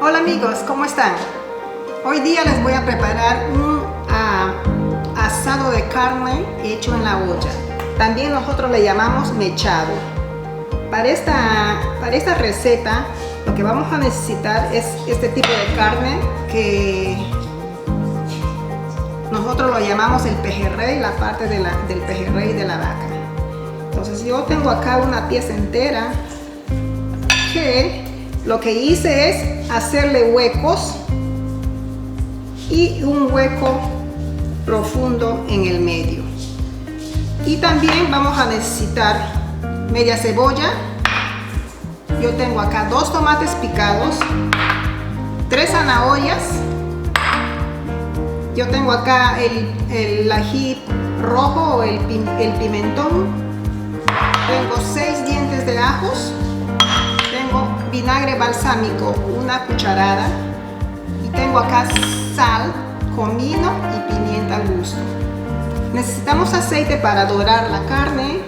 Hola amigos, ¿cómo están? Hoy día les voy a preparar un asado de carne hecho en la olla. También nosotros le llamamos mechado. Para esta receta lo que vamos a necesitar es este tipo de carne que nosotros lo llamamos el pejerrey, la parte del pejerrey de la vaca. Entonces yo tengo acá una pieza entera que lo que hice es hacerle huecos y un hueco profundo en el medio. Y también vamos a necesitar media cebolla. Yo tengo acá 2 tomates picados, 3 zanahorias. Yo tengo acá el ají rojo o el pimentón. Tengo 6 dientes de ajos. Tengo vinagre balsámico, 1 cucharada. Y tengo acá sal, comino y pimienta al gusto. Necesitamos aceite para dorar la carne.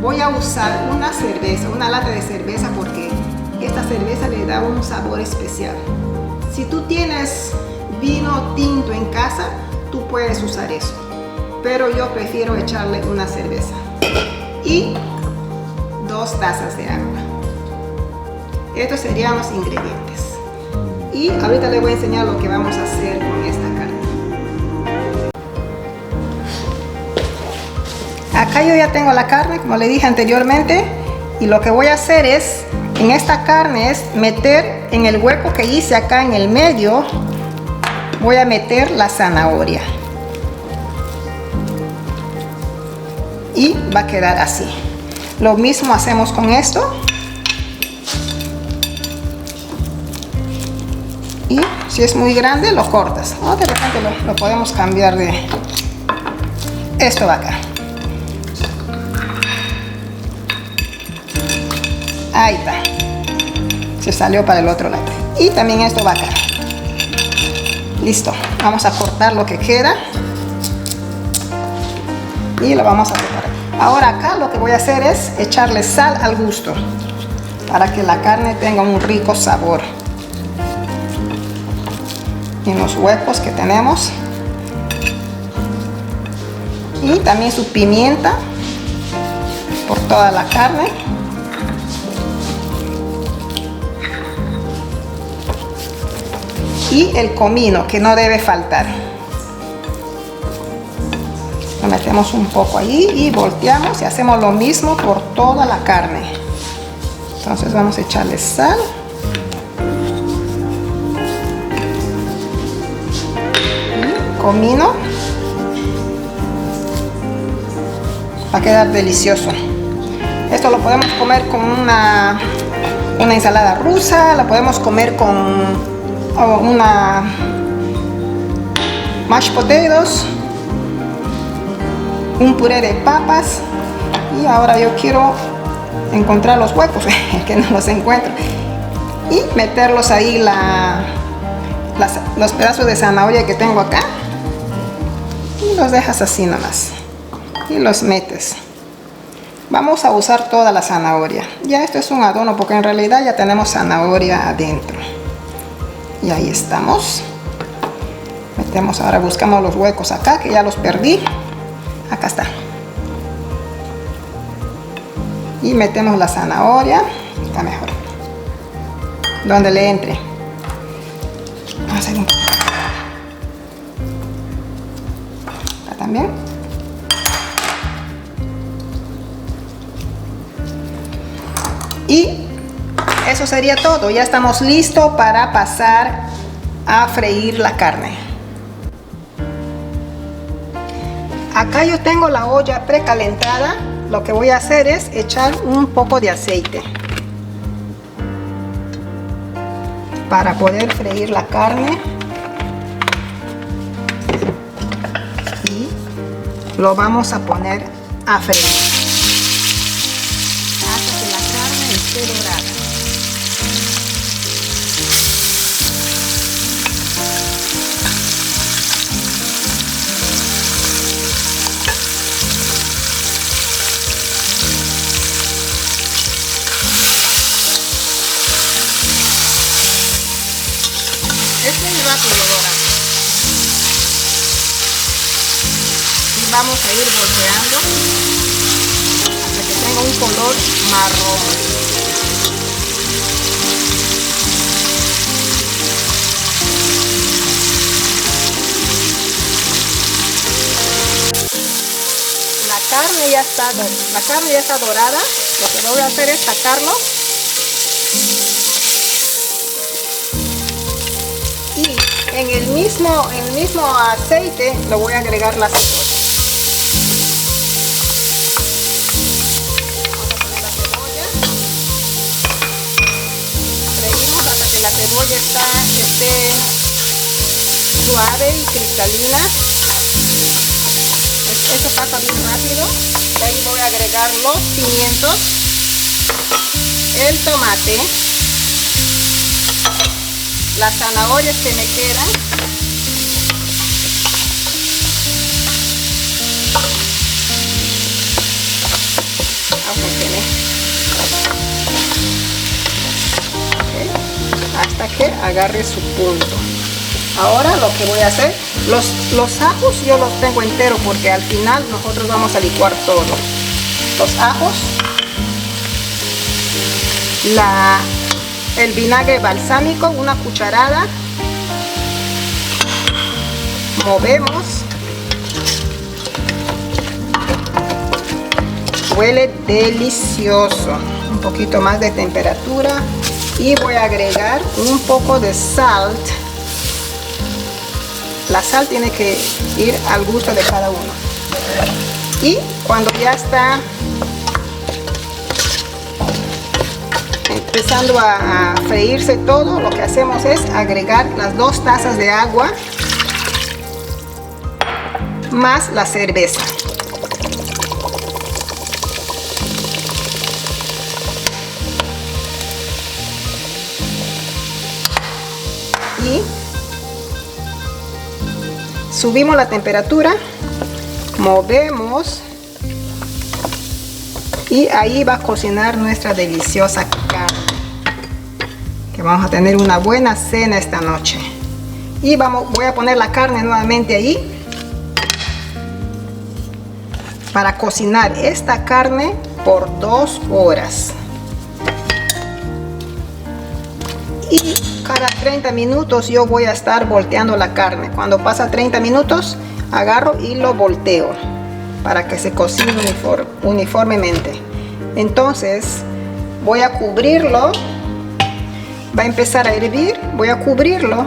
Voy a usar una lata de cerveza porque esta cerveza le da un sabor especial. Si tú tienes vino tinto en casa, tú puedes usar eso, pero yo prefiero echarle una cerveza y 2 tazas de agua. Estos serían los ingredientes y ahorita les voy a enseñar lo que vamos a hacer con esta carne. Acá yo ya tengo la carne, como le dije anteriormente, y lo que voy a hacer es, en esta carne, es meter en el hueco que hice acá en el medio, voy a meter la zanahoria. Y va a quedar así. Lo mismo hacemos con esto. Y si es muy grande, lo cortas. O de repente lo podemos cambiar de esto va acá. Ahí está. Se salió para el otro lado. Y también esto va acá. Listo. Vamos a cortar lo que queda. Y lo vamos a preparar. Ahora acá lo que voy a hacer es echarle sal al gusto. Para que la carne tenga un rico sabor. En los huecos que tenemos. Y también su pimienta. Por toda la carne. Y el comino, que no debe faltar. Lo metemos un poco ahí y volteamos y hacemos lo mismo por toda la carne. Entonces vamos a echarle sal. Y comino. Va a quedar delicioso. Esto lo podemos comer con una ensalada rusa, la podemos comer con una mashed potatoes, un puré de papas. Y ahora yo quiero encontrar los huecos que no los encuentro y meterlos ahí los pedazos de zanahoria que tengo acá y los dejas así nomás y los metes. Vamos a usar toda la zanahoria. Ya esto es un adorno porque en realidad ya tenemos zanahoria adentro. Y ahí estamos. Metemos, ahora buscamos los huecos acá, que ya los perdí. Acá está. Y metemos la zanahoria. Está mejor. Donde le entre. Vamos a hacer un poco. Acá también. Y eso sería todo. Ya estamos listos para pasar a freír la carne. Acá yo tengo la olla precalentada. Lo que voy a hacer es echar un poco de aceite para poder freír la carne. Y lo vamos a poner a freír hasta que la carne esté dorada. rápido dorar. Y vamos a ir volteando hasta que tenga un color marrón. La carne ya está dorada. Lo que voy a hacer es sacarlo y en el mismo aceite le voy a agregar la cebolla. Vamos a poner la cebolla. Freímos hasta que la cebolla esté suave y cristalina. Eso pasa bien rápido. Y ahí voy a agregar los pimientos, el tomate, las zanahorias que me quedan, hasta que agarre su punto. Ahora lo que voy a hacer, los ajos yo los tengo enteros porque al final nosotros vamos a licuar todo. Los ajos, el vinagre balsámico, una cucharada. Movemos. Huele delicioso. Un poquito más de temperatura y voy a agregar un poco de sal. La sal tiene que ir al gusto de cada uno. Y cuando ya está empezando a freírse todo, lo que hacemos es agregar las 2 tazas de agua más la cerveza. Y subimos la temperatura, movemos y ahí va a cocinar nuestra deliciosa carne, que vamos a tener una buena cena esta noche. Y voy a poner la carne nuevamente ahí para cocinar esta carne por 2 horas. Y cada 30 minutos yo voy a estar volteando la carne. Cuando pasa 30 minutos agarro y lo volteo para que se cocine uniformemente. Entonces voy a cubrirlo, va a empezar a hervir, voy a cubrirlo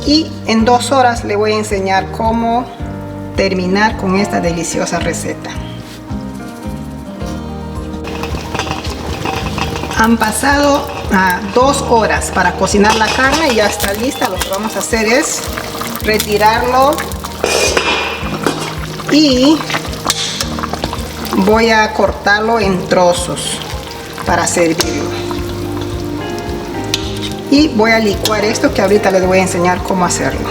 y en 2 horas le voy a enseñar cómo terminar con esta deliciosa receta. Han pasado 2 horas para cocinar la carne y ya está lista. Lo que vamos a hacer es retirarlo y voy a cortarlo en trozos para servirlo. Y voy a licuar esto, que ahorita les voy a enseñar cómo hacerlo.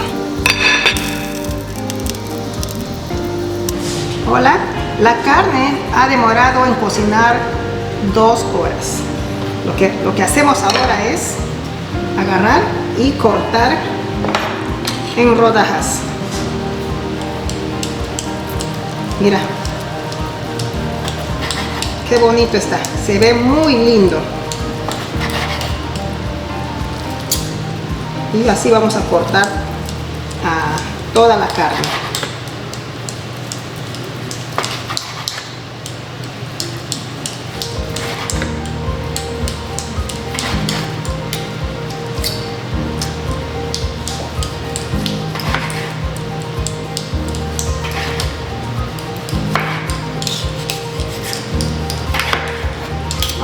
Hola, la carne ha demorado en cocinar 2 horas. Lo que hacemos ahora es agarrar y cortar en rodajas. Mira, qué bonito está, se ve muy lindo. Y así vamos a cortar toda la carne.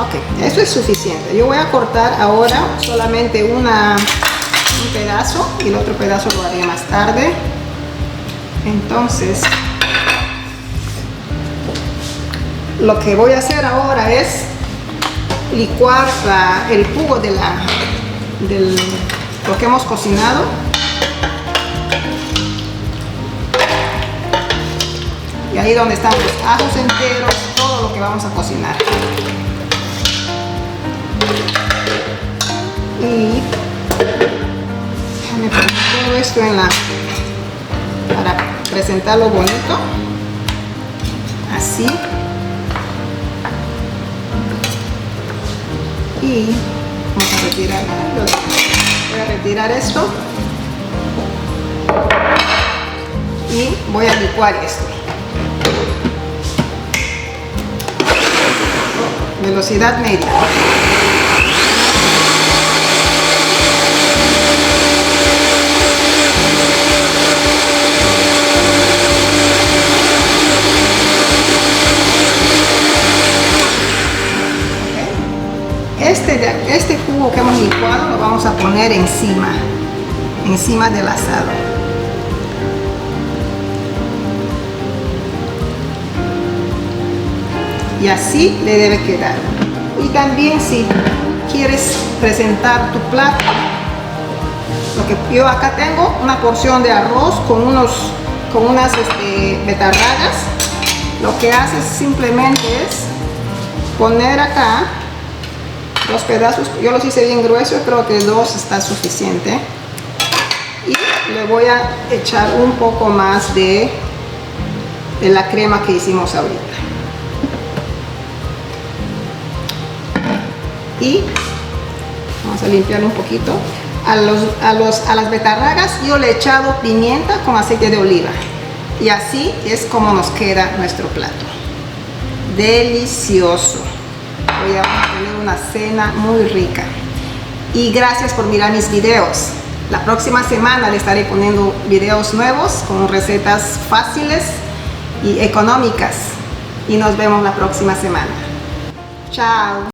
Ok, eso es suficiente. Yo voy a cortar ahora solamente un pedazo y el otro pedazo lo haré más tarde. Entonces, lo que voy a hacer ahora es licuar el jugo de lo que hemos cocinado. Y ahí donde están los ajos enteros, todo lo que vamos a cocinar. Y Déjame poner todo esto para presentarlo bonito. Así. Y vamos a retirar. Voy a retirar esto. Y voy a licuar esto. Velocidad media. Este jugo que hemos licuado lo vamos a poner encima del asado. Y así le debe quedar. Y también si quieres presentar tu plato, lo que yo acá tengo una porción de arroz con unas betarragas. Lo que haces simplemente es poner acá 2 pedazos, yo los hice bien gruesos, creo que 2 está suficiente. Y le voy a echar un poco más de la crema que hicimos ahorita. Y vamos a limpiar un poquito. A las betarragas yo le he echado pimienta con aceite de oliva. Y así es como nos queda nuestro plato. Delicioso. Hoy vamos a tener una cena muy rica. Y gracias por mirar mis videos. La próxima semana le estaré poniendo videos nuevos con recetas fáciles y económicas. Y nos vemos la próxima semana. Chao.